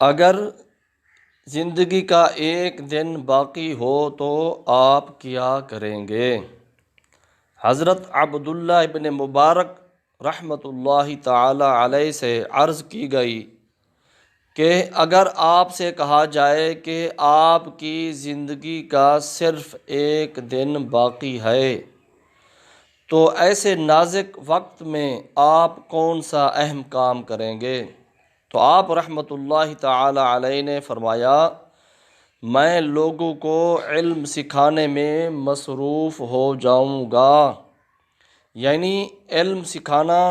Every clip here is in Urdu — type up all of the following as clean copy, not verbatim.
اگر زندگی کا ایک دن باقی ہو تو آپ کیا کریں گے؟ حضرت عبداللہ ابن مبارک رحمۃ اللہ تعالی علیہ سے عرض کی گئی کہ اگر آپ سے کہا جائے کہ آپ کی زندگی کا صرف ایک دن باقی ہے تو ایسے نازک وقت میں آپ کون سا اہم کام کریں گے؟ تو آپ رحمۃ اللہ تعالی علیہ نے فرمایا، میں لوگوں کو علم سکھانے میں مصروف ہو جاؤں گا۔ یعنی علم سکھانا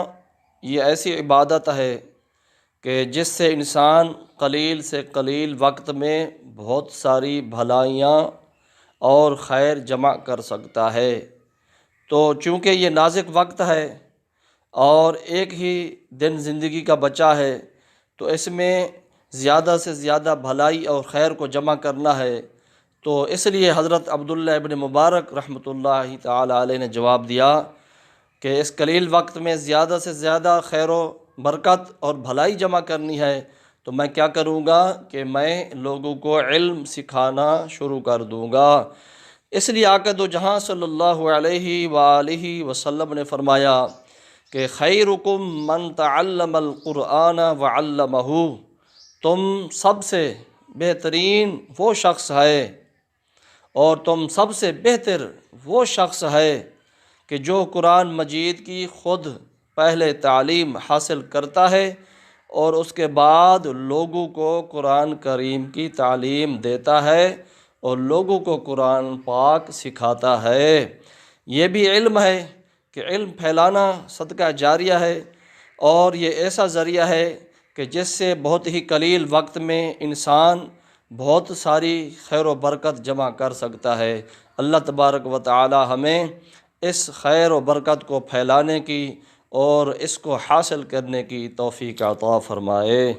یہ ایسی عبادت ہے کہ جس سے انسان قلیل سے قلیل وقت میں بہت ساری بھلائیاں اور خیر جمع کر سکتا ہے۔ تو چونکہ یہ نازک وقت ہے اور ایک ہی دن زندگی کا بچا ہے تو اس میں زیادہ سے زیادہ بھلائی اور خیر کو جمع کرنا ہے، تو اس لیے حضرت عبداللہ ابن مبارک رحمۃ اللہ تعالی علیہ نے جواب دیا کہ اس قلیل وقت میں زیادہ سے زیادہ خیر و برکت اور بھلائی جمع کرنی ہے تو میں کیا کروں گا کہ میں لوگوں کو علم سکھانا شروع کر دوں گا۔ اس لیے آقا دو جہاں صلی اللہ علیہ وآلہ وسلم نے فرمایا کہ خیرکم من تعلم القرآن وعلمہ، تم سب سے بہترین وہ شخص ہے اور تم سب سے بہتر وہ شخص ہے کہ جو قرآن مجید کی خود پہلے تعلیم حاصل کرتا ہے اور اس کے بعد لوگوں کو قرآن کریم کی تعلیم دیتا ہے اور لوگوں کو قرآن پاک سکھاتا ہے۔ یہ بھی علم ہے کہ علم پھیلانا صدقہ جاریہ ہے اور یہ ایسا ذریعہ ہے کہ جس سے بہت ہی قلیل وقت میں انسان بہت ساری خیر و برکت جمع کر سکتا ہے۔ اللہ تبارک و تعالی ہمیں اس خیر و برکت کو پھیلانے کی اور اس کو حاصل کرنے کی توفیق عطا فرمائے۔